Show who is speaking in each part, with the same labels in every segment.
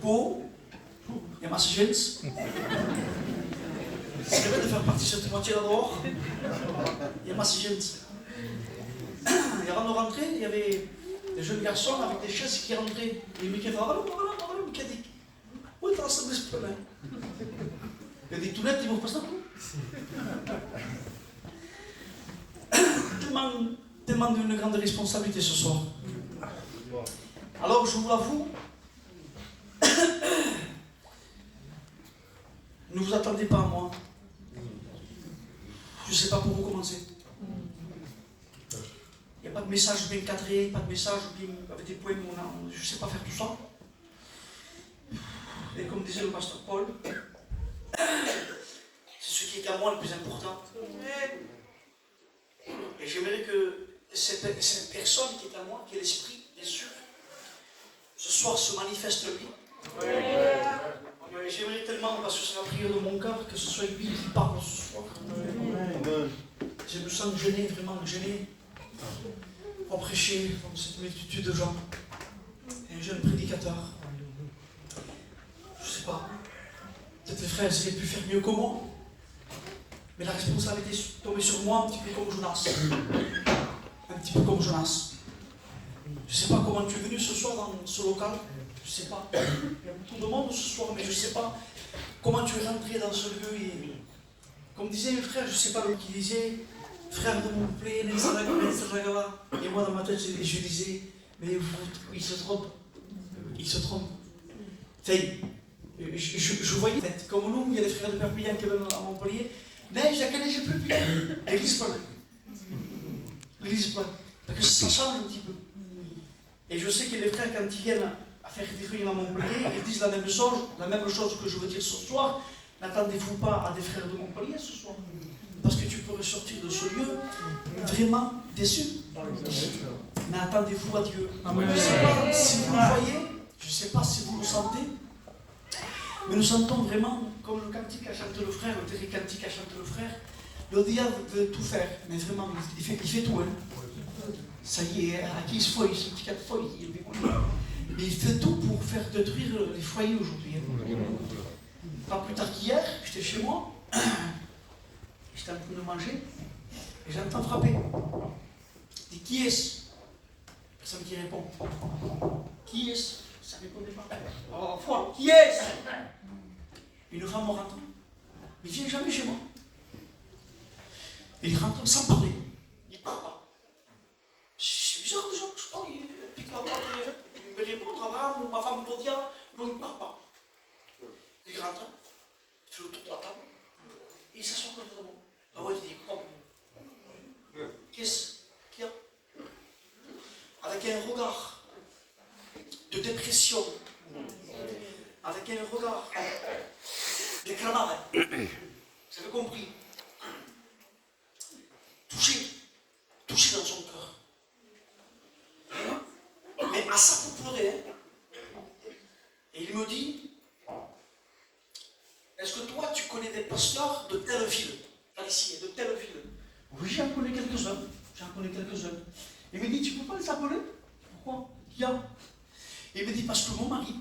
Speaker 1: beau, il y a massa gens. C'est vrai de faire partie de cette moitié-là dehors. Il y a massa gens. Et avant de rentrer, il y avait des jeunes garçons avec des chaises qui rentraient. Et Mickey fait voilà, Mickey dit où est-ce que ça se passe? Il dit tout net, ils vont pas ça. Tellement d'une grande responsabilité ce soir. Alors je vous l'avoue, ne vous attendez pas à moi. Je ne sais pas pour où commencer. Il n'y a pas de message bien cadré, pas de message bien avec des poèmes, je ne sais pas faire tout ça. Et comme disait le pasteur Paul, c'est ce qui est à moi le plus important. Et j'aimerais que cette personne qui est à moi, qui est l'esprit, bien sûr, ce soir se manifeste lui. J'aimerais tellement, parce que c'est la prière de mon cœur, que ce soit lui qui parle ce soir. Je me sens gêné, vraiment gêné, pour prêcher comme cette multitude de gens. Et un jeune prédicateur. Je ne sais pas. Peut-être les frères auraient pu faire mieux que moi. Mais la responsabilité est tombée sur moi un petit peu comme Jonas. Un petit peu comme Jonas. Je ne sais pas comment tu es venu ce soir dans ce local. Je ne sais pas. Il y a beaucoup de monde ce soir, mais je ne sais pas comment tu es rentré dans ce lieu. Et comme disait un frère, je ne sais pas qui disait, frère de mon plaît, et moi dans ma tête, je disais, mais il se trompe. Il se trompe. Je voyais, comme nous, il y a des frères de Perpignan qui viennent à Montpellier. Neige, la neige plus bien. L'église pleine. L'église pleine. Parce que ça change un petit peu. Et je sais que les frères, quand ils viennent à faire des réunions à Montpellier, ils disent la même chose que je veux dire ce soir. N'attendez-vous pas à des frères de Montpellier ce soir. Parce que tu peux ressortir de ce lieu vraiment déçu. Mais attendez-vous à Dieu. Je ne sais pas si vous le voyez, je ne sais pas si vous le sentez. Mais nous sentons vraiment, comme le cantique a chanté le frère, le dernier cantique a chanté le frère, le diable veut tout faire, mais vraiment, il fait tout. Hein. Ça y est, à qui il se foille, c'est un petit cas de folie. Mais il fait tout pour faire détruire les foyers aujourd'hui. Hein. Pas plus tard qu'hier, j'étais chez moi, j'étais en train de manger, et j'entends frapper. Je dis, qui est-ce? Personne qui répond. Qui est-ce? Ça ne répondait pas. Oh, foi, qui est-ce? Une femme rentre. Il ne vient jamais chez moi. Il rentre sans parler. Il ne parle pas. C'est bizarre déjà. Je sais pas, il me répond, travail, ma femme me dit, non, il ne parle pas. Il rentre, il fait le tour de la table, et il s'assoit comme ça. Ah ouais, il dit, comment? Qu'est-ce qu'il y a? Avec un regard de dépression, avec un regard de clamare. Vous avez compris? Touché dans son cœur. Mais à ça pour pleurer. Hein. Et il me dit, est-ce que toi tu connais des pasteurs de telle ville, ici, de telle ville? Oui, j'en connais quelques-uns. Il me dit, tu ne peux pas les appeler? Pourquoi? Qui a? Il me dit, parce que mon mari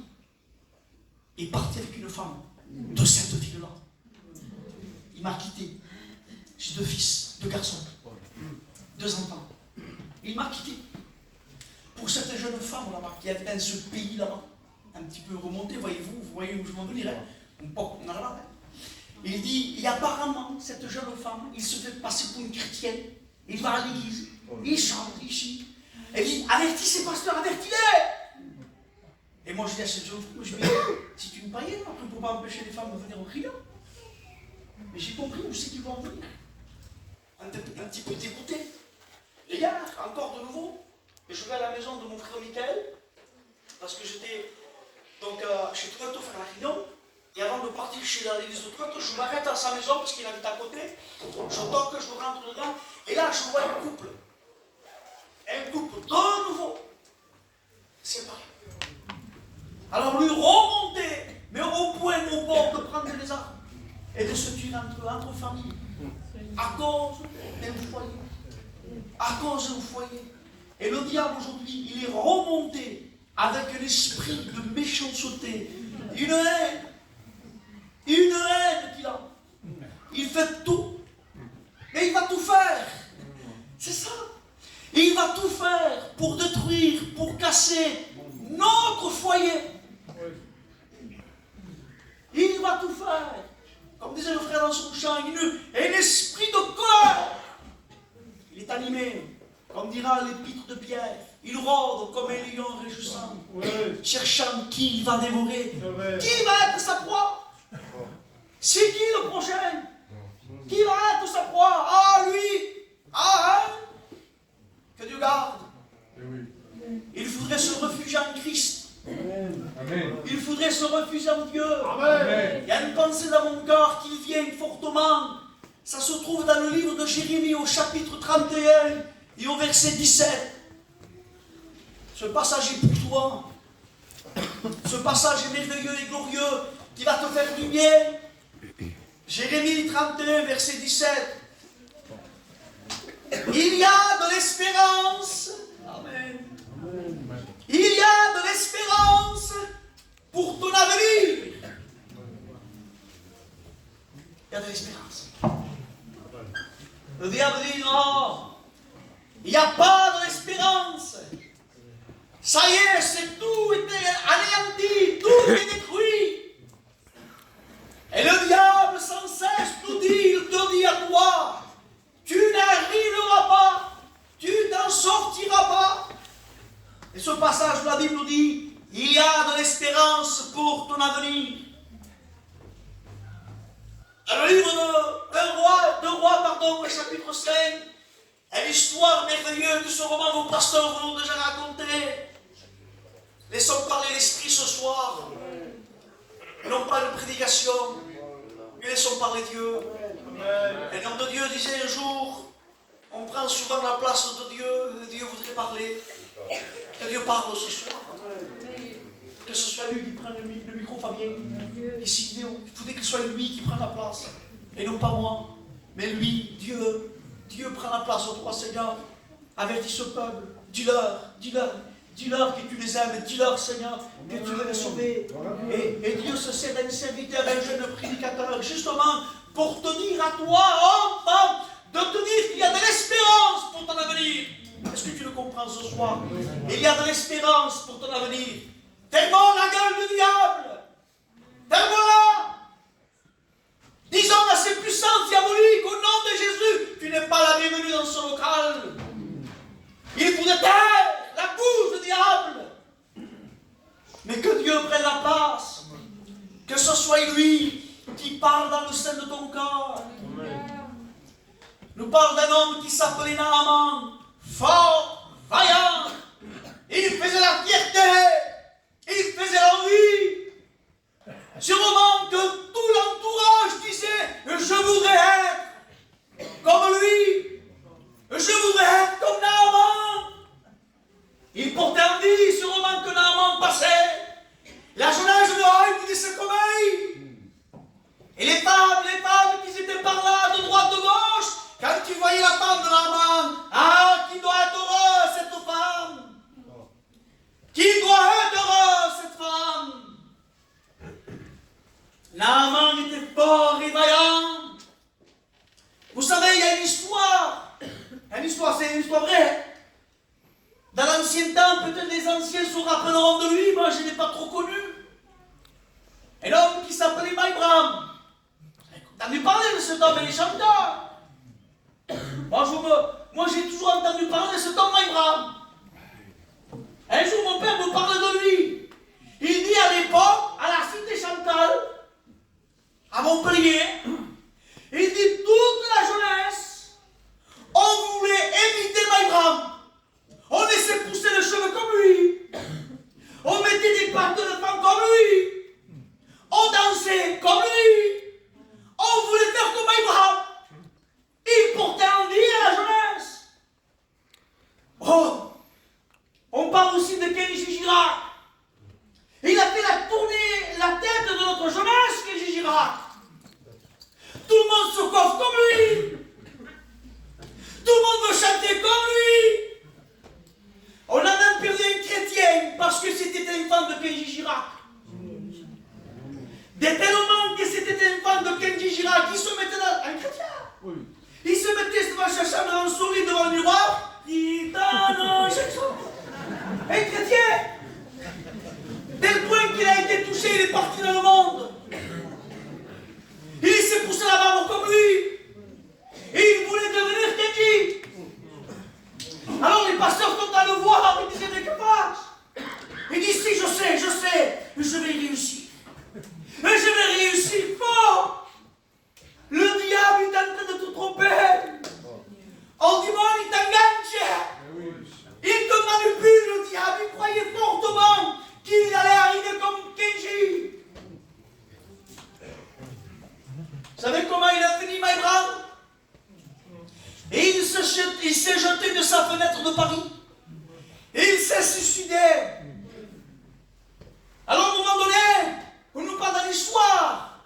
Speaker 1: est parti avec une femme de cette ville-là. Il m'a quitté. J'ai 2 fils, 2 garçons, 2 enfants. Il m'a quitté. Pour cette jeune femme là-bas, qui est dans ce pays là-bas, un petit peu remonté, voyez-vous, vous voyez où je veux en venir, hein? Il dit, et apparemment, cette jeune femme, il se fait passer pour une chrétienne, il va à l'église, il chante, il chie. Elle dit, avertis ces pasteurs, avertis-les! Et moi je dis à cette jeune femme, je dis, c'est une païenne, après on ne peut pas empêcher les femmes de venir au criant. Mais j'ai compris où c'est qu'ils vont en venir. Un petit peu dégoûté. Et hier, encore de nouveau, je vais à la maison de mon frère Michael, parce que j'étais donc chez Toronto faire la réunion, et avant de partir chez l'église de Toronto, je m'arrête à sa maison, parce qu'il habite à côté, je toque, je rentre dedans, et là je vois un couple de nouveau, séparé. Alors lui remonter, mais au point au bord de prendre les armes, et de se tuer entre familles, à cause d'un foyer. À cause d'un foyer. Et le diable aujourd'hui, il est remonté avec un esprit de méchanceté, une haine qu'il a. Il fait tout, et il va tout faire. C'est ça. Et il va tout faire pour détruire, pour casser notre foyer. Il va tout faire. Comme disait le frère dans son chant, un esprit de colère. Il est animé, comme dira l'épître de Pierre. Il rôde comme un lion réjouissant, cherchant qui il va dévorer. Qui va être sa proie? C'est qui le prochain? Qui va être sa proie? Ah, lui! Ah, hein? Que Dieu garde. Il faudrait se réfugier en Christ. Amen. Il faudrait se refuser en Dieu. Amen. Il y a une pensée dans mon cœur qui vient fortement. Ça se trouve dans le livre de Jérémie au chapitre 31 et au verset 17. Ce passage est pour toi. Ce passage est merveilleux et glorieux qui va te faire du bien. Jérémie 31, verset 17. Il y a de l'espérance. Amen. Il y a de l'espérance pour ton avenir. Il y a de l'espérance. Le diable dit non, il n'y a pas de l'espérance. Ça y est, c'est tout est anéanti, tout est détruit. Et le diable sans cesse nous dit, il te dit à toi, tu n'arriveras pas, tu n'en sortiras pas. Et ce passage de la Bible nous dit, il y a de l'espérance pour ton avenir. Dans le livre de Rois, au chapitre 5, est l'histoire merveilleuse de ce roman que vos pasteurs vous l'ont déjà raconté. Laissons parler l'Esprit ce soir, et non pas de prédication, mais laissons parler Dieu. Et l'homme de Dieu disait un jour, on prend souvent la place de Dieu, et Dieu voudrait parler. Que Dieu parle ce soir. Que ce soit lui qui prenne le micro, Fabien. Et si il faudrait que ce soit lui qui prenne la place. Et non pas moi. Mais lui, Dieu prend la place au toi, Seigneur. Avertis ce peuple. Dis-leur que tu les aimes. Dis-leur, Seigneur, que tu veux les sauver. Et Dieu se sert d'un serviteur, d'un jeune prédicateur, justement pour te dire à toi, homme, femme, de te dire qu'il y a de l'espérance pour ton avenir. Est-ce que tu le comprends ce soir? Il y a de l'espérance pour ton avenir. Fermons la gueule du diable. Fermons-la. Disons à ces puissances diaboliques, au nom de Jésus, tu n'es pas la bienvenue dans ce local. Il faudrait taire la bouche du diable. Mais que Dieu prenne la place. Que ce soit lui qui parle dans le sein de ton corps. Nous parle d'un homme qui s'appelait Naaman. Fort, vaillant, il faisait la fierté, il faisait l'envie. Sûrement que tout l'entourage disait, je voudrais être comme lui, je voudrais être comme Naaman. Il portait envie, sûrement que Naaman passait. La jeunesse de Haït vous disait comme elle. Et les femmes qui étaient par là, de droite, de gauche, quand tu voyais la femme de Naaman, ah, qui doit être heureuse cette femme. Qui doit être heureuse cette femme. Naaman était fort et vaillant. Vous savez, il y a une histoire. C'est une histoire vraie. Dans l'ancien temps, peut-être les anciens se rappelleront de lui, moi je ne l'ai pas trop connu. Un homme qui s'appelait Maïbram. T'as entendu parler de cet homme et les chanteurs. Moi j'ai toujours entendu parler de cet homme Maïbram. Un jour mon père me parlait de lui. Il dit à l'époque, à la cité Chantal, à Montpellier, il dit toute la jeunesse, on voulait imiter Maïbram. On laissait pousser les cheveux comme lui. On mettait des pattes de femme comme lui. On dansait comme lui. On voulait faire comme Abraham. Il portait envie à la jeunesse. Oh, on parle aussi de Kenji Girac. Il a fait la tête de notre jeunesse, Kenji Girac. Tout le monde se coiffe comme lui. Tout le monde veut chanter comme lui. On a même perdu un chrétien parce que c'était Il se mettait devant sa chambre, un sourire devant le miroir. Gitano, un chrétien. Tel point qu'il a été touché, il est parti dans le monde. Il s'est poussé la barbe comme lui. Et il voulait devenir Kenji. Alors les pasteurs sont à le voir, ils disaient, mais que passe? Il dit, si, je sais, je vais réussir. Mais je vais réussir fort. Le diable est en train de te tromper. On dit, bon, il t'enganche. Il te manipule, le diable. Il croyait fortement qu'il allait arriver comme Kenji. Vous savez comment il a fini, my brother? Et il s'est jeté de sa fenêtre de Paris. Et il s'est suicidé. Alors, à un moment donné, on nous parle dans l'histoire.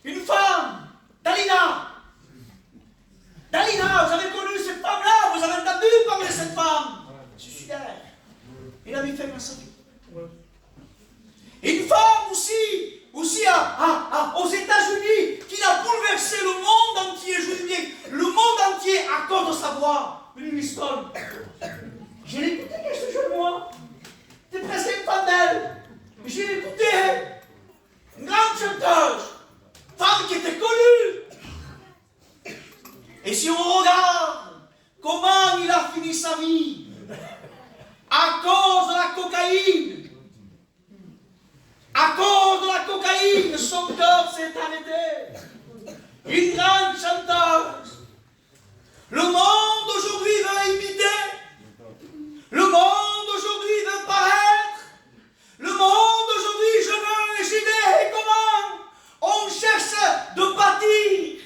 Speaker 1: Une femme, Dalina. Dalina, vous avez connu cette femme-là, vous avez entendu parler de cette femme. Suicidaire. Il a mis fin à sa vie. Et une femme aussi aux États-Unis, qui a bouleversé le monde entier, je dis bien, le monde entier à cause de sa voix. Willie Houston. Je l'ai écouté ce jeune moi. T'es presque une fan d'elle. J'ai écouté. Une grande chanteuse. Femme qui était connue. Et si on regarde comment il a fini sa vie, à cause de la cocaïne. À cause de la cocaïne, son cœur s'est arrêté. Une grande chanteuse. Le monde aujourd'hui veut imiter. Le monde aujourd'hui veut paraître. Le monde aujourd'hui, je veux et j'y vais. Et comment? On cherche de bâtir,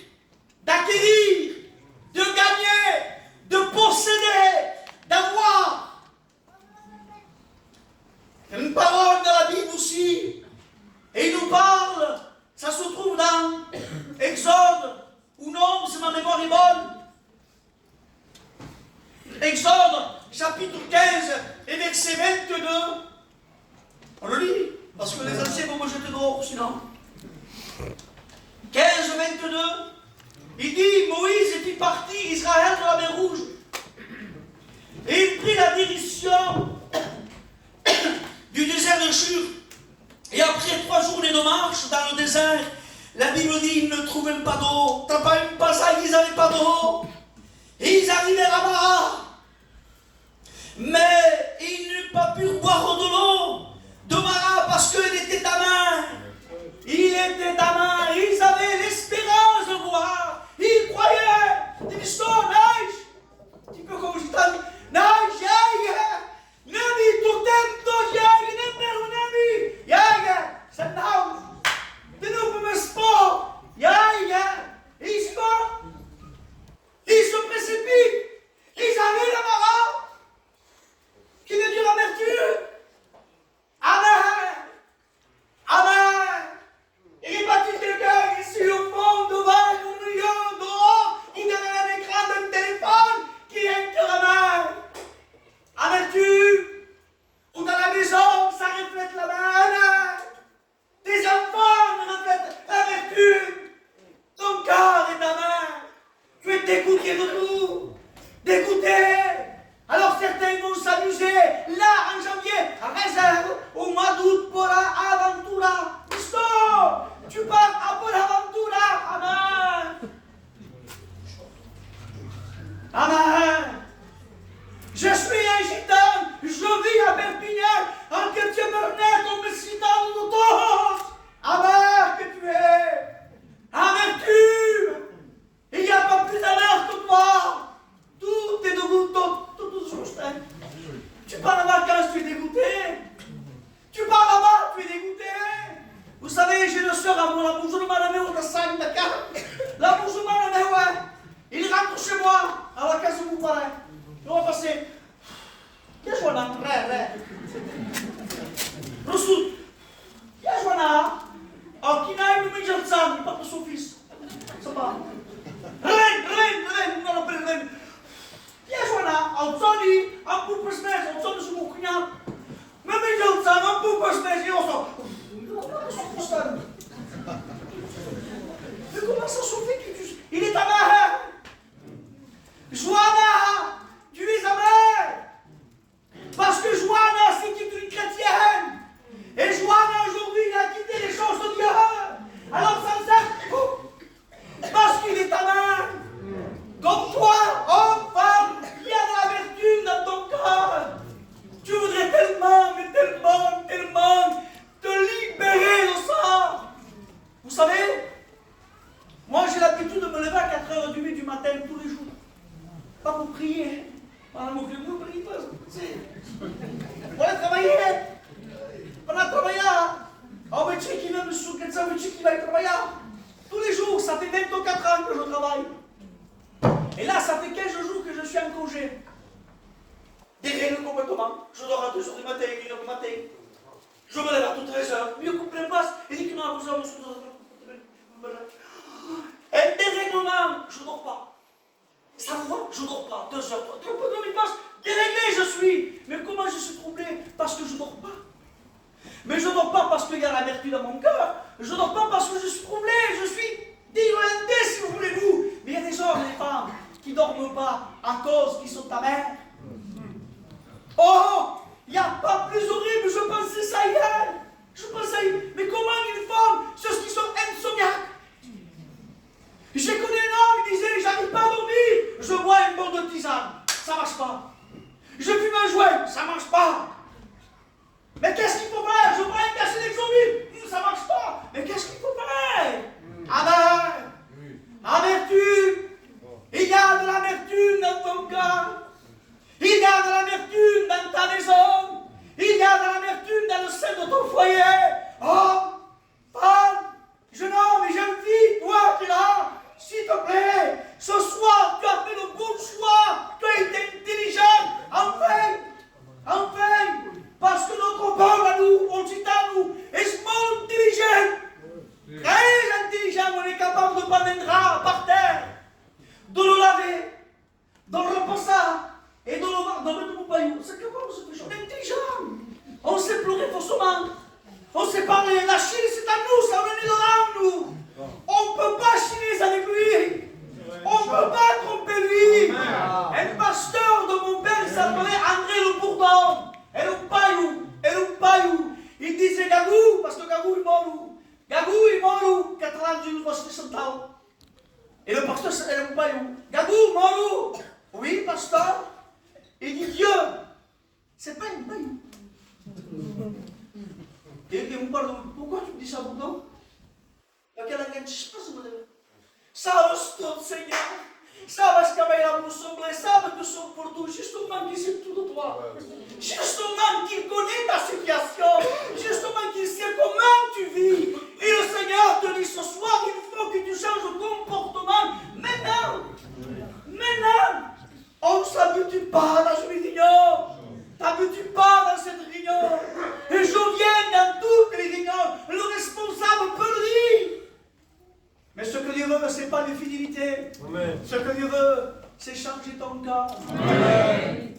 Speaker 1: d'acquérir, de gagner, de posséder, d'avoir. Une parole de la Bible aussi. Et il nous parle, ça se trouve dans Exode, ou non, si ma mémoire est bonne. Exode, chapitre 15 et verset 22. On le lit, parce que les anciens vont me jeter dehors sinon. 15, 22. Il dit, Moïse est parti, Israël de la mer Rouge. Et il prit la direction du désert de Shur. Et après 3 journées de marche dans le désert, la Bible dit qu'ils ne trouvaient pas d'eau. T'as pas une passage, ils n'avaient pas d'eau. Et ils arrivèrent à Mara. Mais ils n'ont pas pu boire de l'eau de Mara parce qu'il était à main. Il était à main. Ils avaient l'espérance de boire. Ils croyaient. Ils disaient, nage. Un petit peu comme je t'ai dit. Nage, Nami, tu tempo, Nami, Yaga, Sandaus, de novo meu sport, Yaga, ils se précipitent, ils arrivent à Mara, qui veut dire l'amertume. Amen, Amen. Il est parti quelqu'un ici au fond, devant, au milieu, dehors, ou derrière un écran d'un téléphone, qui est un cœur amer. Amertume, ou dans la maison, ça reflète la main. Tes enfants reflètent l'amertume. Ton cœur est ta main. Tu es dégoûté de tout. Dégoûté. Alors certains vont s'amuser là en janvier, à réserve, au mois d'août pour la aventura. Stop. Tu pars à pour l'aventura. Amen. Amen. Je suis un gitan, je vis à Perpignan, en quartier Bernet, on me cite dans le dos. Amer que tu es, amertume, il n'y a pas plus amer que toi. Tout est dégoûtant, tout juste. Tu pars en vacances, tu es dégoûté. Tu pars là-bas, tu es dégoûté. Vous savez, j'ai une soeur à moi, la musulmane, mais on a ça, la musulmane, mais ouais, il rentre chez moi, à la case où vous parlez. On va passer. Qu'est-ce qu'on a? matin. Je me lève à toutes les heures. Mieux coupe les passes. Il dit que non, vous avez un dérèglement, je ne dors pas. Ça va, je ne dors pas. 2 heures, 3 heures, pendant mes passes, déréglé je suis. Mais comment je suis troublé? Parce que je ne dors pas. Mais je ne dors pas parce qu'il y a l'amertume dans mon cœur. Je ne dors pas parce que je suis troublé. Je suis désorienté, si vous voulez-vous. Mais il y a des hommes, des femmes, qui ne dorment pas à cause qu'ils sont amers. Oh, il n'y a pas plus horrible, je pensais ça hier. Je pensais, mais comment une femme, ceux qui sont insomniaques. J'ai connu un homme, il disait, j'arrive pas à dormir. Je bois un bol de tisane, ça marche pas. Je fume un joint, ça marche pas. Mais qu'est-ce qu'il faut faire? Je prends un cachet d'exomile, ça marche pas. Mais qu'est-ce qu'il faut faire? Amer, amertume. Il y a de l'amertume dans ton cœur. Il y a de l'amertume dans ta maison. Il y a de l'amertume dans le sein de ton foyer. Oh, femme, jeune homme et jeune fille, toi qui es là, s'il te plaît, ce soir tu as fait le bon choix. Tu as été intelligent. Enfin, parce que notre peuple à nous, Occitans, est small intelligent. Très intelligent, on est capable de prendre un drap par terre, de le laver, de le repasser et de le mettre au paillot. C'est capable de se faire. On est intelligent. On sait pleurer faussement. On sait parler. La Chine, c'est à nous, ça venait de nous. On ne peut pas chiner avec lui. On ne peut pas tromper lui. Un pasteur de mon père, il s'appelait André Le Bourdon. Et le paillou. Il disait Gagou, parce que Gagou est mort. Gagou est mort, 91 ans, 60 ans. Et le pasteur, c'est le paillou. Gagou, mort. Oui, pasteur. Il dit Dieu, c'est pas un paillou. Et on parle, pourquoi tu me dis ça, Bourdon? Sabes tudo, Senhor. Sabes que a minha mulher sabe que sou por tu. Justement, qu'il sait tout de toi. Justement, qu'il connaît ta situation. Justement, qu'il sait comment tu vis. Et le Seigneur te dit ce soir, il faut que tu changes de comportement. Maintenant. On ne s'habitue pas dans une réunion. T'habitues pas dans cette réunion. Et je viens dans toutes les réunions. Le responsable peut le dire. Mais ce que Dieu veut, ce n'est pas de fidélité. Amen. Ce que Dieu veut, c'est changer ton cœur.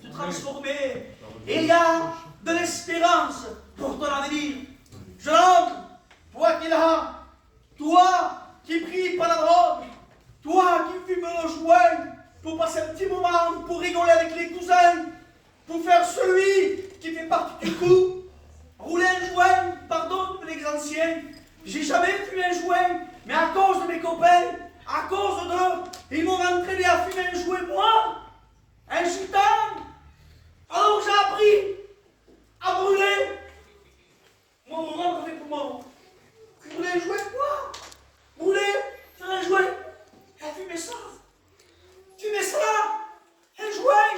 Speaker 1: Te transformer. Et il y a de l'espérance pour ton avenir. Jeune homme, toi qui es là, toi qui pries par la drogue, toi qui fumes le joint pour passer un petit moment, pour rigoler avec les cousins, pour faire celui qui fait partie du coup, rouler un joint, pardon les anciens, j'ai jamais fumé un joint, mais à cause de mes copains, à cause d'eux, ils m'ont entraîné à fumer un joint, moi, un gitan. Alors j'ai appris à brûler. Moi, mon rendre avec moi. Brûler un joint, quoi? Brûler, faire un joint. Et fumer ça. Un joint.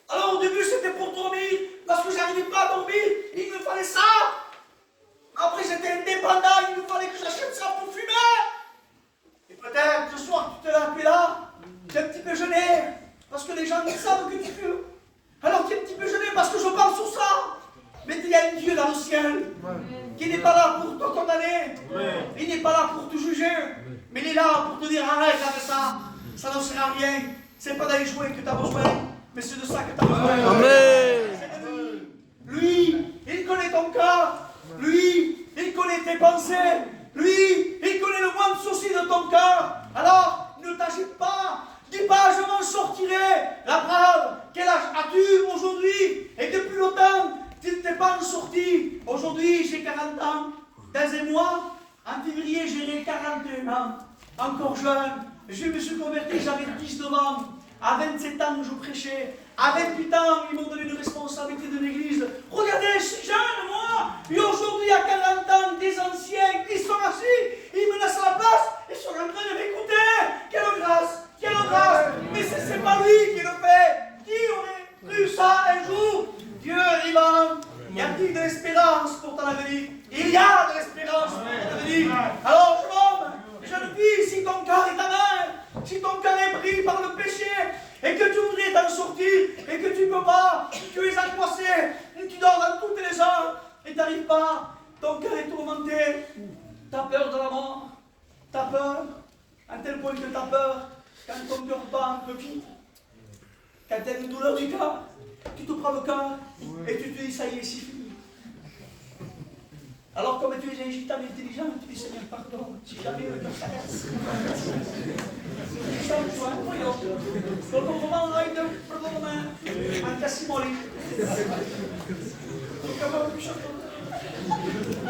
Speaker 1: Alors au début c'était pour dormir, parce que j'arrivais pas à dormir, il me fallait ça. Après j'étais indépendant, il me fallait que j'achète ça pour fumer. Et peut-être ce soir tu te lèves là, tu es un petit peu gêné, parce que les gens savent que tu fumes. Alors tu es un petit peu gêné parce que je parle sur ça. Mais il y a un Dieu dans le ciel qui n'est pas là pour te condamner. Il n'est pas là pour te juger. Mais il est là pour te dire arrête avec ça. Ça ne sert à rien. C'est pas d'aller jouer que tu as besoin, mais c'est de ça que tu as besoin. Amen. Lui, il connaît ton cœur. Lui, il connaît tes pensées. Lui, il connaît le moindre souci de ton cœur. Alors, ne t'agite pas. Dis pas, je m'en sortirai. La brave, quel âge as-tu aujourd'hui? Et depuis longtemps, tu ne t'es pas en sorti. Aujourd'hui, j'ai 40 ans. Dans un mois, en février, j'aurai 41 ans. Encore jeune. Je me suis converti, j'avais 19 ans. À 27 ans, je prêchais. À 28 ans, ils m'ont donné une responsabilité de l'église. Regardez, je suis jeune, moi. Et aujourd'hui, à 40 ans, des anciens, ils sont assis. Ils me laissent la place. Ils sont en train de m'écouter. Quelle grâce. Quelle grâce. Mais c'est pas lui qui le fait. Qui aurait cru ça un jour? Dieu est vivant. Y a-t-il de l'espérance pour ton avenir? Il y a de l'espérance pour ton avenir. Alors, jeune homme, jeune fille, si ton cœur est amer, si ton cœur est pris par le péché, et que tu voudrais t'en sortir, et que tu ne peux pas, tu es angoissé, et tu dors dans toutes les heures, et tu n'arrives pas, ton cœur est tourmenté, tu as peur de la mort, tu as peur, à tel point que tu as peur, quand ton cœur bat un peu vite, quand tu as une douleur du cœur, tu te prends le cœur, et tu te dis, ça y est, c'est fini. Alors, comme tu es un gitan intelligent, tu dis, Seigneur, pardon, si jamais le cœur s'arrête. C'est incroyable. Donc, on va en règle, pardon, un cassimoli.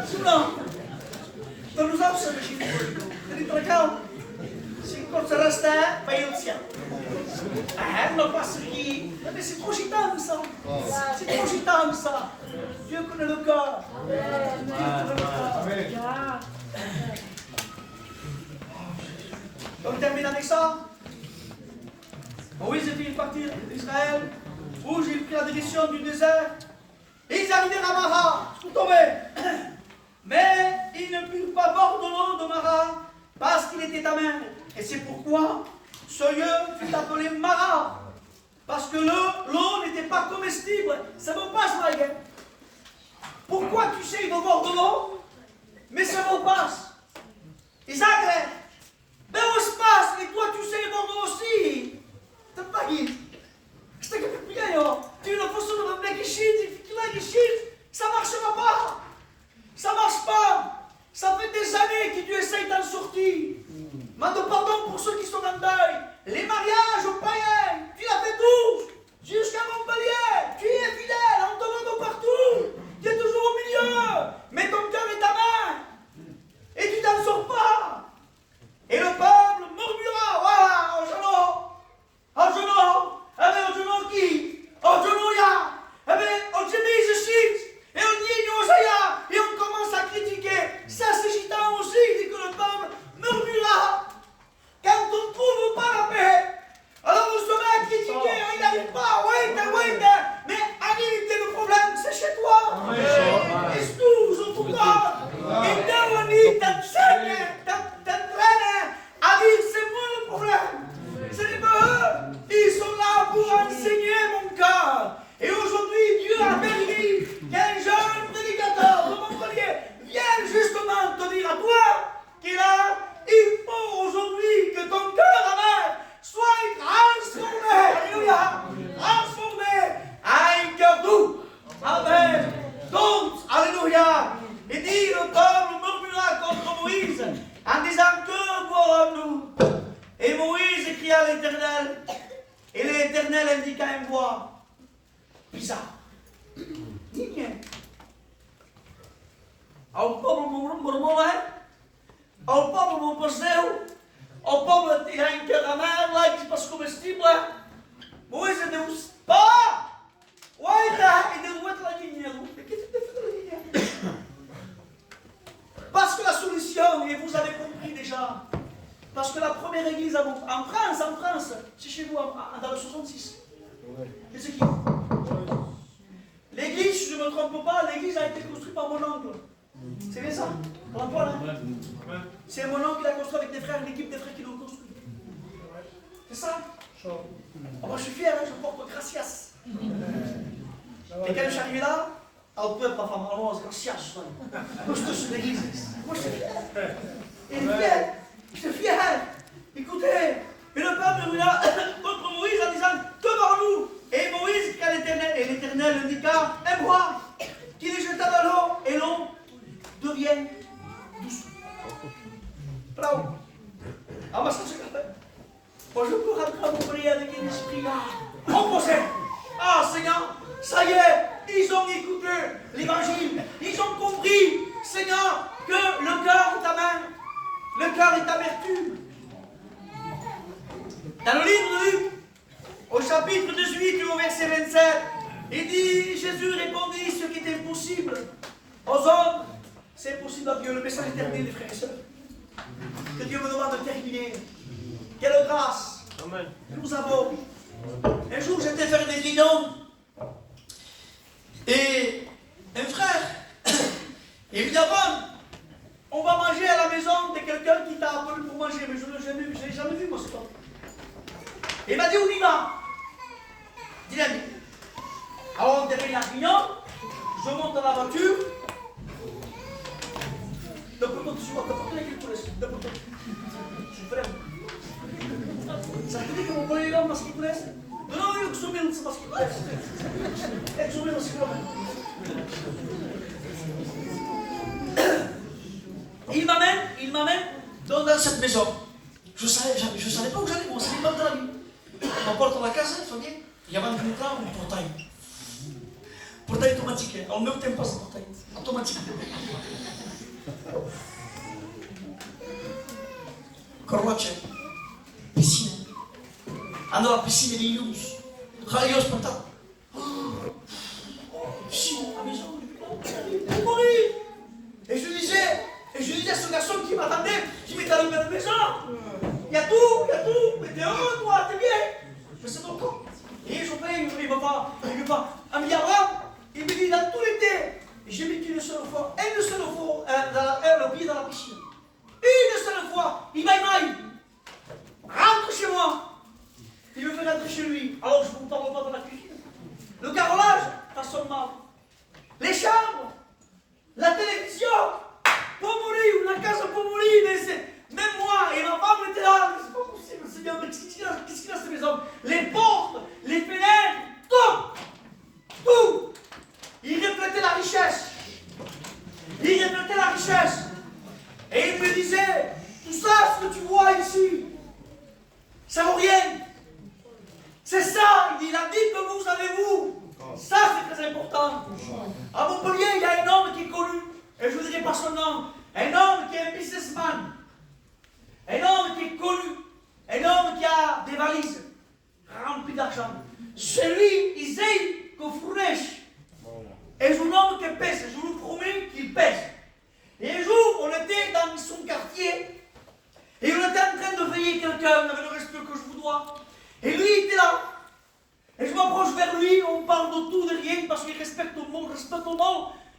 Speaker 1: Sulla, non lo so se mi dentro la calma, si cosa resta, vai al cielo. Non passe qui, mais c'est trop gitan ça, c'est trop gitan ça. Dieu connaît le cœur. Donc, termine avec ça. Moïse était parti d'Israël, où j'ai pris la direction du désert. Et ils arrivèrent à Mara, ils sont tombés. Mais ils ne purent pas boire de l'eau de Mara, parce qu'il était amer. Et c'est pourquoi ce lieu fut appelé Mara. Parce que l'eau n'était pas comestible. Ça ne passe la guerre. Pourquoi tu sais de boire de l'eau, mais ça me passe? Isaac, mais où se passe? Et toi tu sais boire de l'eau aussi? T'as pas dit? C'est que tu es une façon de me ça ne marchera pas. Ça ne marche pas. Ça fait des années que tu essayes d'en sortir. Mande pardon pour ceux qui sont en deuil. Les mariages aux païens, tu l'as fait tous. Jusqu'à Montpellier, tu es fidèle, on te demande partout. Tu es toujours au milieu. Mais ton cœur est ta main. Et tu t'en sors pas. Et le peuple murmura, voilà, au genou, avec au genou qui? Au genou, ya. Avec au genou, je et on dit Osaya, et on commence à critiquer. Ça, c'est gitan aussi, dit que le peuple murmura. Quand on ne trouve pas la paix, alors on se met à critiquer, il n'arrive pas, wait, mais en réalité, le problème, c'est chez toi. Et tout, je tout cas. Et là, on dit, t'entraînes à dire, c'est moi le problème. Ce n'est pas eux. Ils sont là pour enseigner mon cœur. Et aujourd'hui, Dieu a permis qu'un jeune prédicateur de Montpellier vienne justement te dire à toi qu'il il faut aujourd'hui que ton cœur amer soit transformé, alléluia, transformé à un cœur doux. Amen. Donc, alléluia. Il dit, le peuple murmura contre Moïse en disant, que voyons-nous? Et Moïse cria à l'Éternel, et l'Éternel indiqua une voix bizarre. Ninguém. Ao povo murmurou, ao povo murmureceu, ao povo tirar em caramelo, lá que se comestível. Moisés Deus, pá! Oita! E Deus vai lá dinheiro. Parce que la solution, et vous avez compris déjà, parce que la première église en France, c'est chez vous, dans le 66. Et c'est qui? L'église, si je ne me trompe pas, l'église a été construite par mon oncle. C'est bien ça? Antoine, hein? C'est mon oncle qui l'a construit avec des frères, l'équipe des frères qui l'ont construit. C'est ça? Moi je suis fier, hein, je porte gracias. Et quand je suis arrivé là, au peuple, pas femme, gracias. Moi je touche l'église. Moi je suis fier. Et fier. Je suis fier. Écoutez, et le peuple là contre Moïse en disant, devant-nous. Et Moïse, quand l'Éternel indiqua, et moi, qui les jeta dans l'eau, et l'eau devient douce. Bravo. Ah, bah ça c'est quand même. Moi je peux rentrer à Montpellier avec un esprit là, reposé. Ah Seigneur, ça y est, ils ont écouté l'évangile, ils ont compris, Seigneur, que le cœur est ta main, le cœur est amertume. Dans le livre de Luc, au chapitre 18 au verset 27, il dit, Jésus répondit ce qui était possible aux hommes, c'est possible à Dieu. Le message est terminé, les frères et sœurs. Que Dieu me demande de terminer. Quelle grâce nous avons. Un jour, j'étais faire des dîners et un frère, évidemment, on va manger à la maison de quelqu'un qui t'a appelé pour manger, mais je ne l'ai jamais vu, moi, c'est pas. Il m'a dit, on y va. Dynamique. Alors on termine la réunion, je monte dans la voiture. Dopo tu vois, dopo che tu dopo je frère. Ça te dit que mon collègue là, parce qu'il te laisse? Non, io sono meno, parce qu'il te laisse. Et sono meno, c'est vrai. Il m'amène dans cette maison. Je savais pas où j'allais, moi, c'est pas de la vie. Ma porta la casa, so che, e avanti di entrare un portail. Portail automatique, al meu tempo passa portail. Automatique. Croce, piscina. Andavo alla piscina di Ius. Io ho spantato. Piscina, la maison, pour mourir. Et je disais à ce garçon qui m'attendait, qui m'était allumé à la maison, il y a tout, mais t'es heureux, toi, t'es bien. Mais c'est ton camp. Et je paye, il ne veut pas. Ami Abraham, il me dit dans tout l'été, j'ai mis une seule fois, le pied dans la piscine. Une seule fois, il m'a dit, rentre chez moi. Il me fait rentrer chez lui. Alors je ne vous parle pas de la cuisine. Le carrelage, ça sonne mal. Les chambres, la télévision, pour mourir, la casa pour mourir. Même moi et ma femme étaient là. C'est pas possible, Seigneur, mais qu'est-ce qu'il a cette maison? Les portes, les fenêtres, tout. Il reflétait la richesse. Et il me disait, tout ça, ce que tu vois ici, ça vaut rien. C'est ça, il dit, la vie que vous avez vous. Ça, c'est très important. À Montpellier, il y a un homme qui est connu, et je ne vous dirai pas son nom, un homme qui est un businessman, un homme qui est connu, un homme qui a des valises remplies d'argent. Celui, il sait qu'on fournit. Et un homme qui pèse, je vous promets qu'il pèse. Et un jour, on était dans son quartier, et on était en train de veiller quelqu'un avec le respect que je vous dois. Et lui, il était là. Et je m'approche vers lui, on parle de tout, de rien, parce qu'il respecte tout le monde,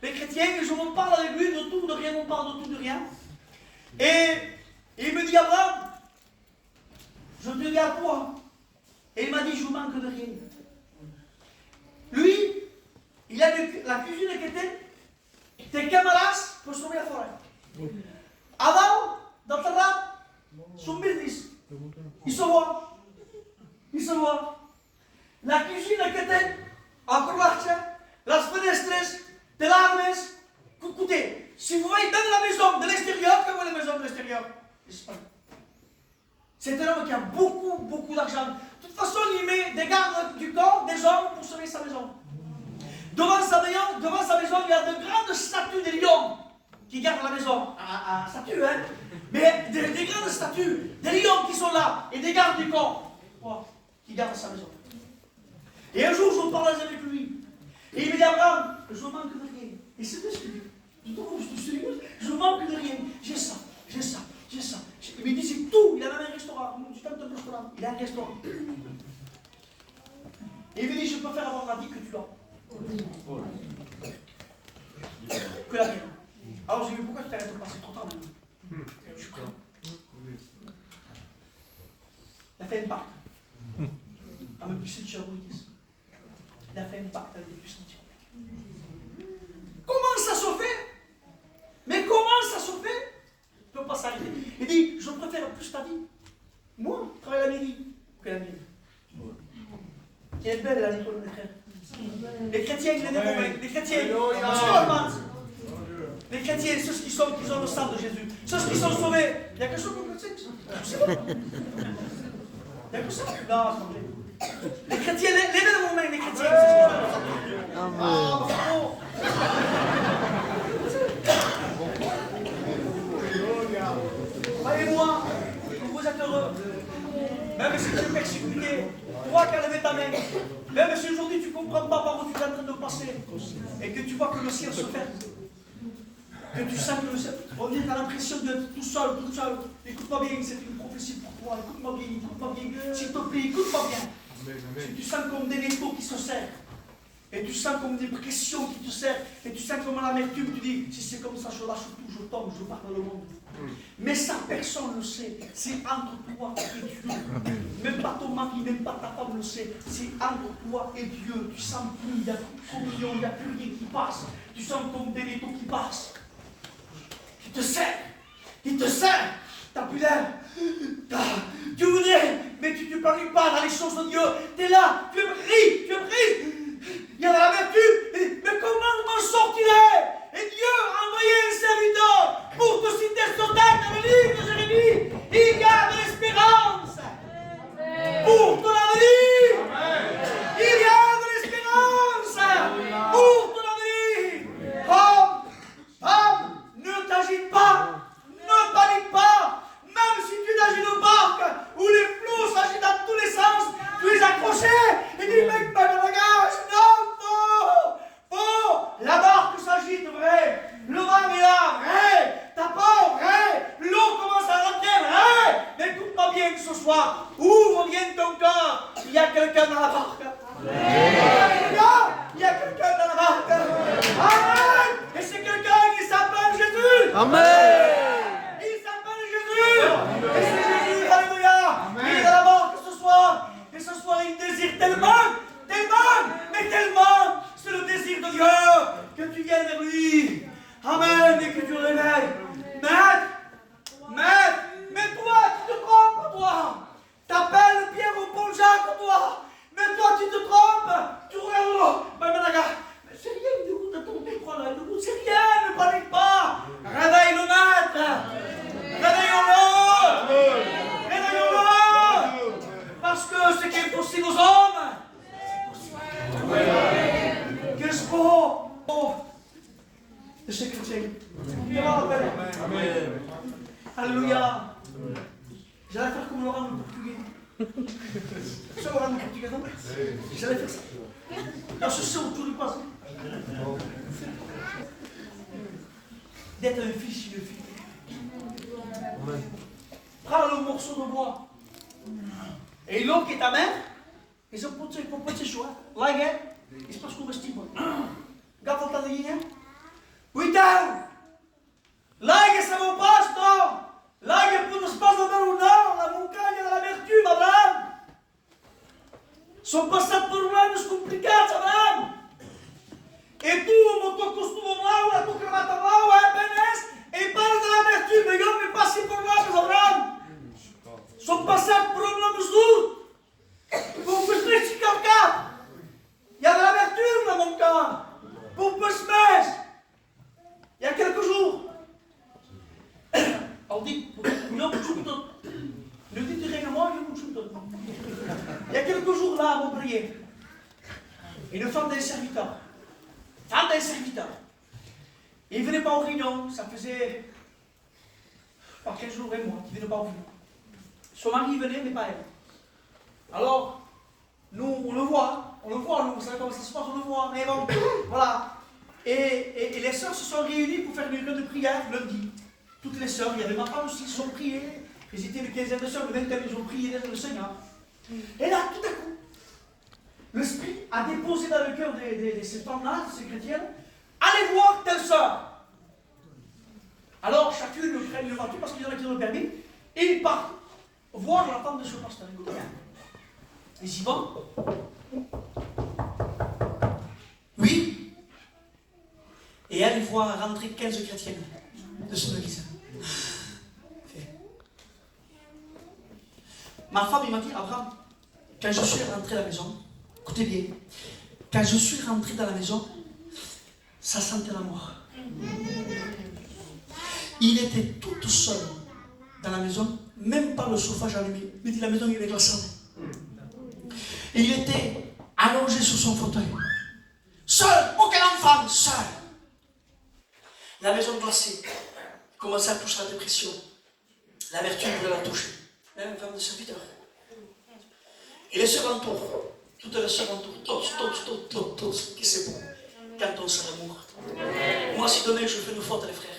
Speaker 1: les chrétiens, et je m'en parle avec lui de tout, de rien, on parle de tout, de rien. Et il me dit, Abraham, je te dis à toi. Et il m'a dit, je manque de rien. Lui, il a la cuisine qui était des caméras pour sauver la forêt. Avant, dans le terrain, son business, il se voit. La cuisine qui était à Croatie, les fenêtres, de l'armes. Écoutez, si vous voyez même la maison de l'extérieur, comme la maison de l'extérieur, c'est un homme qui a beaucoup d'argent. De toute façon, il met des gardes du corps, des hommes pour sauver sa maison. Devant sa maison, il y a de grandes statues de lions qui gardent la maison. Statues, hein? Mais des grandes statues, des lions qui sont là, et des gardes du corps qui gardent sa maison. Et un jour, je parlais avec lui. Et il me dit, Abraham, je manque de rien. Et c'est ce qu'il dit. Je manque de rien. J'ai ça. Il me dit, c'est tout. Il a même un restaurant. Il a un restaurant. Et il me dit, je peux faire avoir la vie que tu as. Que la mienne. Alors j'ai dit, pourquoi tu t'arrêtes pas? C'est trop tard maintenant. Je suis prêt. Il a fait un pacte. Avec plus de Cherbourg. Il a fait un pacte avec des puissants. Comment ça se fait? Mais comment ça se fait? Il ne peut pas s'arrêter. Il dit, je préfère plus ta vie. Moi, travailler la mairie que la mienne. Qui est belle la l'école, mes frères. Les chrétiens, les chrétiens, les chrétiens, ceux qui ont le sang de Jésus, ceux qui sont sauvés. Il n'y a que ça comme chrétien. Il n'y a que ça. Non, c'est vrai. Les chrétiens, levez vos mains, les chrétiens. Bravo. Croyez-moi, vous êtes heureux. Même si tu es persécuté, toi qui as levé ta main, même si aujourd'hui tu ne comprends pas par où tu es en train de passer, et que tu vois que le ciel se ferme, que tu sens que le ciel, on vient à l'impression d'être tout seul. Écoute-moi bien, c'est une prophétie pour toi. Écoute-moi bien, s'il te plaît, écoute-moi bien. Si tu sens comme des métaux qui se serrent, et tu sens comme des pressions qui te serrent, et tu sens comme l'amertume, tu dis, si c'est comme ça, je lâche tout, je tombe, je pars dans le monde. Mais ça, personne ne le sait. C'est entre toi et Dieu. Même pas ton mari, même pas ta femme le sait. C'est entre toi et Dieu. Tu sens plus, il n'y a plus de communion, il n'y a plus rien qui passe. Tu sens ton déléto qui passe. Tu te sers. Il te sert. T'as plus l'air. Tu voudrais, mais tu ne t'épanouis pas dans les choses de Dieu. Tu es là, tu pries, tu pries. Il y a de la vertu. Mais comment m'en sortirai? Et Dieu a envoyé un serviteur pour te citer ce texte dans le livre de Jérémie. Il y a de l'espérance pour ton avenir. Il y a de l'espérance pour ton avenir. Homme, ne t'agite pas. Ne panique pas, même si tu es dans une barque où les flots s'agitent dans tous les sens, tu es accroché et dis mec, pas de bagage, non, faux, la barque s'agite, vrai, le vent est là, vrai, t'as peur, vrai, l'eau commence à rentrer, vrai, mais écoute-moi bien ce soir, ouvre bien ton cœur, il y a quelqu'un dans la barque. Il y a quelqu'un dans la barque. Amen. Et c'est quelqu'un qui s'appelle Jésus.
Speaker 2: Amen.
Speaker 1: Et c'est Jésus, alléluia. Il est dans la barque ce soir. Et ce soir, il désire tellement, mais tellement. C'est le désir de Dieu que tu viennes vers lui. Amen. Et que tu le réveilles. Mais toi, tu te trompes, toi. T'appelles Pierre ou Paul Jacques, toi. Mais toi, tu te trompes. Tu regardes. Mais c'est rien du coup de ton décroix là. C'est rien, ne panique pas. Réveille le maître. Réveillons-le! Réveillons-le! Parce que ce qui est possible aux hommes, c'est possible. Qu'est-ce beau de ces chrétiens. Amen. Alléluia. J'allais faire comme Laurent le portugais. C'est Laurent le portugais, non? J'allais faire ça. Dans ce sens où tout lui passe. D'être un fils, une fille. Prends le morceau de bois. Et l'eau qui est ta mère, et ça peut être chaud. Là, il se passe comme un style. Gaffe ta ligne. Oui, là, ça me passe, non? Là, il y a plus d'espace de mer ou non? La montagne de l'amertume, Abraham. Sont passat problemas complicados, Abraham. E tu, molto costume lá, tu cravata lá, é benes. E para de l'amertume, eu me passei problemas, Abraham. Sont passat problemas duros. Pour se mettre sur le cap. Il y a de l'amertume dans mon cœur. Pour se mettre. Il y a quelques jours. On dit, ne dites rien à moi, il y a quelques jours là, à Montpellier, une femme d'un serviteur. Il ne venait pas aux réunions, ça faisait par 15 jours et mois qu'il ne venait pas aux réunions. Son mari venait, mais pas elle. Alors, nous, on le voit, nous, vous savez comment ça se passe, on le voit, mais bon, voilà. Et les sœurs se sont réunies pour faire une réunion de prière lundi. Toutes les sœurs, il y avait ma femme aussi, ils sont priés. Ils étaient une quinzaine de sœurs, le 21, ils ont prié le Seigneur. Et là, tout à coup, l'Esprit a déposé dans le cœur de ces femmes-là, de ces chrétiennes, allez voir telle sœur. Alors, chacune prenne une voiture, parce qu'il y en a qui ont le permis, et ils partent voir la femme de ce pasteur. Écoutez bien. Ils y vont. Oui. Et elle voit rentrer 15 chrétiennes de son église. Ma femme, il m'a dit, Abraham, quand je suis rentré à la maison, écoutez bien, quand je suis rentré dans la maison, ça sentait la mort. Il était tout seul dans la maison, même pas le chauffage allumé. Il dit, la maison, il est glaçante. Et il était allongé sur son fauteuil. Seul, aucun enfant, seul. La maison glacée. Il commençait à toucher la dépression. L'amertume voulait la toucher. Même une femme de serviteur. Et les sœurs entourent. Toutes les sœurs entourent. Tous. Qui c'est bon quand on sera mort. Moi, si demain je fais une faute, les frères,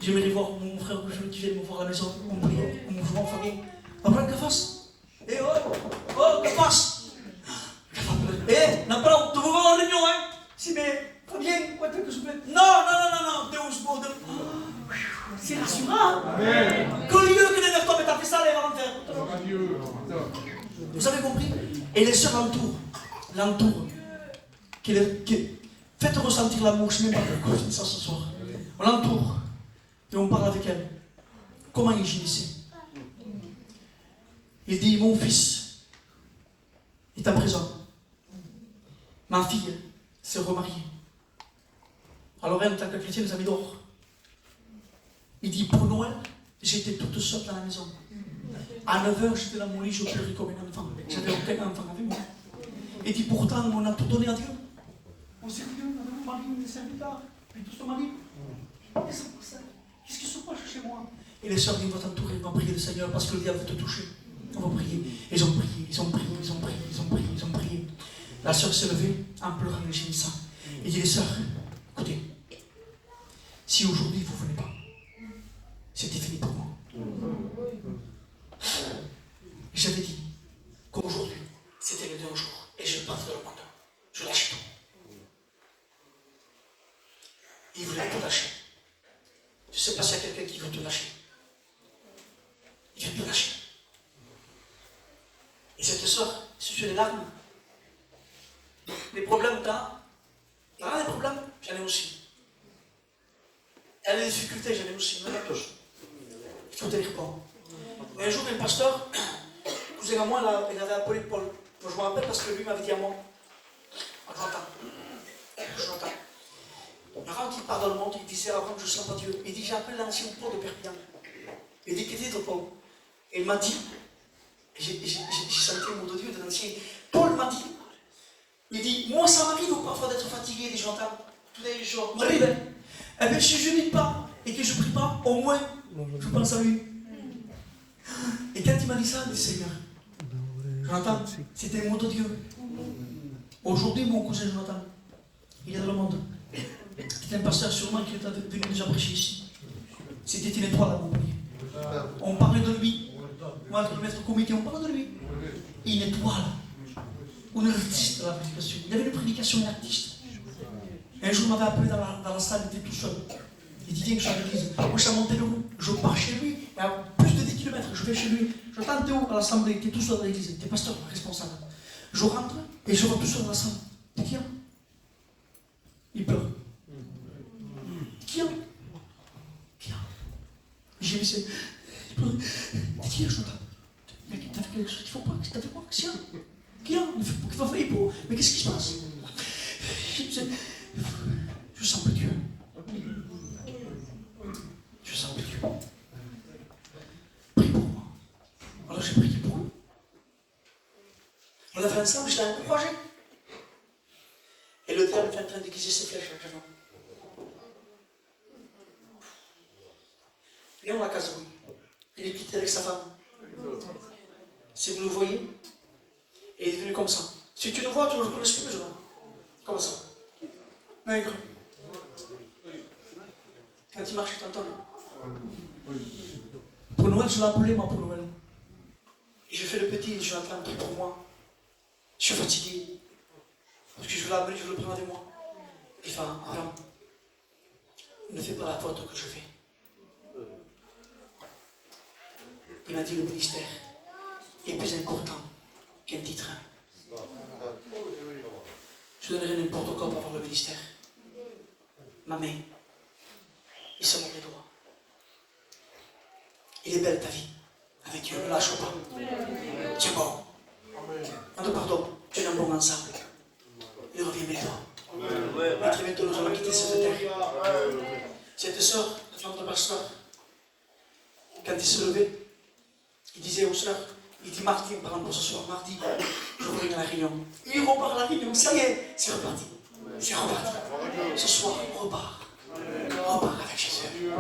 Speaker 1: j'aimerais voir mon frère qui vient me voir à la maison, on prie, on me voit en famille. Après, que fasse? Eh oh, que fasse? Non, tu veux voir en réunion, hein? Si, mais, Fabien, quoi, que je peux. Non, Deus, bon, C'est rassurant. Que Dieu qui est vers toi, mais t'as fait ça, elle va en faire. Vous avez compris? Et les sœurs l'entourent. Faites ressentir l'amour, je ne mets pas de ça ce soir. On l'entoure et on parle avec elle. Comment il gémissait? Il dit, mon fils est à présent. Ma fille s'est remariée. Alors elle, en tant que chrétienne, les a mis dehors. Il dit, pour Noël, j'étais toute seule dans la maison. À 9h, j'étais dans mon lit, je pleurais comme un enfant. J'avais aucun enfant avec moi. Il dit, pourtant, on a tout donné à Dieu. On s'est dit, on avait mon mari, on est serviteurs, puis tout son mari. Qu'est-ce qu'ils se passe chez moi? Et les sœurs, ils vont t'entourer, ils vont prier le Seigneur parce que le diable veut te toucher. On va prier. Ils ont prié, ils ont prié, ils ont prié, ils ont prié, ils ont prié. La sœur s'est levée en pleurant et gémissant. Il dit, les sœurs, écoutez, si aujourd'hui vous ne venez pas, c'était fini pour moi. J'avais dit qu'aujourd'hui, c'était le dernier jour et je parte de le monde. Je lâche tout. Il voulait te lâcher. Je ne sais pas s'il y a quelqu'un qui veut te lâcher. Il veut te lâcher. Et cette soeur, c'est sur les larmes. Les problèmes, t'as des problèmes, j'en ai aussi. Elle a des difficultés, j'en ai aussi. Même tous. Il faut tenir bon. Et un jour, un pasteur, cousin à moi, il avait appelé Paul. Moi, je me rappelle parce que lui m'avait dit à moi. J'entends. Avant qu'il part dans le monde, il disait avant que je ne sens pas Dieu. Il dit, j'appelle l'ancien Paul de Perpignan. Il dit, qu'est-ce que Paul? Et il m'a dit, j'ai senti le mot de Dieu de l'ancien. Paul m'a dit, il dit, moi ça m'arrive parfois d'être fatigué, des j'entends tous les jours, m'arrive. Eh bien, si je ne lis pas et que je ne prie pas, au moins, je pense à lui. Et quand il m'a dit ça, il dit, Seigneur, Jonathan, c'était le mot de Dieu. Aujourd'hui, mon cousin Jonathan, il est dans le monde. C'est un pasteur sûrement qui est venu déjà prêcher ici. C'était une étoile à Montpellier. On parlait de lui. Moi, avec le maître comité, on parlait de lui. Une étoile. Un artiste de la prédication. Il y avait une prédication d'artiste. Un jour, il m'avait appelé dans la salle, il était tout seul. Il dit, viens que je suis à l'église. Moi, je suis à Montéverou. Je pars chez lui, et à plus de 10 km, je vais chez lui. Je tente Théo à l'assemblée, il était tout seul dans l'église. Il était pasteur, responsable. Je rentre, et je vois tout seul dans la salle. T'es qui? Il pleure. Qui? J'ai vu, c'est. Il pleure. T'es qui, Jonathan? Mec, t'as fait quelque chose qu'il ne faut pas. T'as fait quoi? Qu'est-ce qu'il y a? Qui a? Il va faire pour. Mais qu'est-ce qui se passe? Je sens que Dieu. Je sens que Dieu. Prie pour moi. Alors j'ai prié pour eux. On a fait ensemble, je l'ai encouragé. Et le diable est en train d'aiguiser ses flèches actuellement. Viens à la casouille. Il est quitté avec sa femme. Si vous le voyez, il est devenu comme ça. Si tu le vois, tu ne le connais plus, je vois. Comme ça. Maigre. Quand il marche, tu t'entends. Pour Noël, je l'ai appelé, moi, pour Noël. Et je fais le petit, je l'entends prier pour moi. Je suis fatigué. Parce que je veux l'appeler, je veux le prendre avec moi. Il fait, Adam, ne fais pas la faute que je fais. Il m'a dit, le ministère est plus important qu'un titre. Je donnerai n'importe quoi pour avoir le ministère. Ma main, il se montre les doigts. Il est belle ta vie. Avec Dieu, ne lâche pas. Tiens bon. On te pardonne. Tu es un bon ensemble. Il revient avec toi. Et très bientôt, nous allons quitter cette terre. Cette sœur, la femme de pasteur, quand il se levait, il disait aux sœurs, il dit mardi, par exemple, ce soir, mardi, je reviens à la réunion. Il repart à la réunion, ça y est, c'est reparti. C'est reparti. Ce soir, on repart. On repart avec Jésus.